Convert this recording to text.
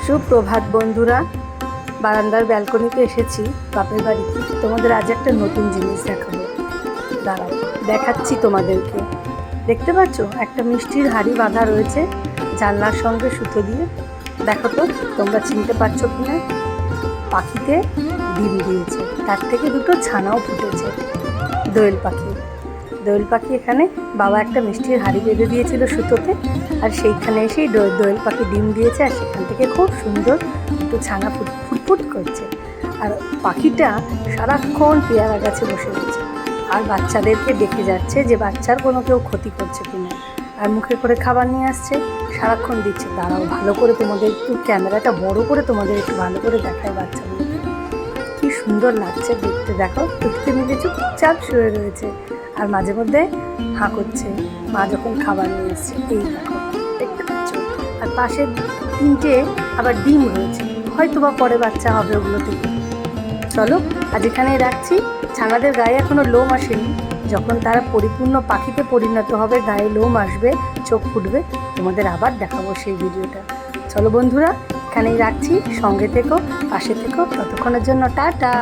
সুপ্রভাত বন্ধুরা, বারান্দার ব্যালকনিতে এসেছি বাপের বাড়িতে। তোমাদের আজ একটা নতুন জিনিস দেখাবো, দাঁড়াও দেখাচ্ছি তোমাদেরকে। দেখতে পাচ্ছ একটা মিষ্টির হাঁড়ি বাঁধা রয়েছে জানলার সঙ্গে সুতো দিয়ে। দেখো তো তোমরা চিনতে পারছো কিনা। পাখিতে ডিম দিয়েছে, তার থেকে দুটো ছানাও ফুটেছে। দোয়েল পাখি, দোয়েল পাখি এখানে বাবা একটা মিষ্টির হাঁড়ি বেঁধে দিয়েছিল সুতোতে, আর সেইখানে এসেই দোয়েল পাখি ডিম দিয়েছে, আর সেখান থেকে খুব সুন্দর একটু ছানা ফুটফুট করছে। আর পাখিটা সারাক্ষণ পেয়ারা গাছে বসে রয়েছে আর বাচ্চাদেরকে দেখে যাচ্ছে যে বাচ্চার কোনো কেউ ক্ষতি করছে কিনা, আর মুখে করে খাবার নিয়ে আসছে, সারাক্ষণ দিচ্ছে। দাঁড়াও ভালো করে তোমাদের একটু ক্যামেরাটা বড় করে তোমাদের একটু ভালো করে দেখায় বাচ্চাগুলো কি সুন্দর লাগছে দেখতে। দেখো টুকতে মিলে চুপচাপ শুয়ে রয়েছে আর মাঝে মধ্যে হাঁ করছে মা যখন খাবার নিয়ে এসছে। এই দেখো দেখতে পাচ্ছ, আর পাশে তিনটে আবার ডিম রয়েছে, হয়তো বা পরে বাচ্চা হবে ওগুলো থেকে। চলো আজ এখানেই রাখছি। ছানাদের গায়ে এখনো লোম আসেনি, যখন তারা পরিপূর্ণ পাখিতে পরিণত হবে, গায়ে লোম আসবে, চোখ ফুটবে, তোমাদের আবার দেখাবো সেই ভিডিওটা। চলো বন্ধুরা এখানেই রাখছি, সঙ্গে থেকো, পাশে থেকো, ততক্ষণের জন্য টাটা।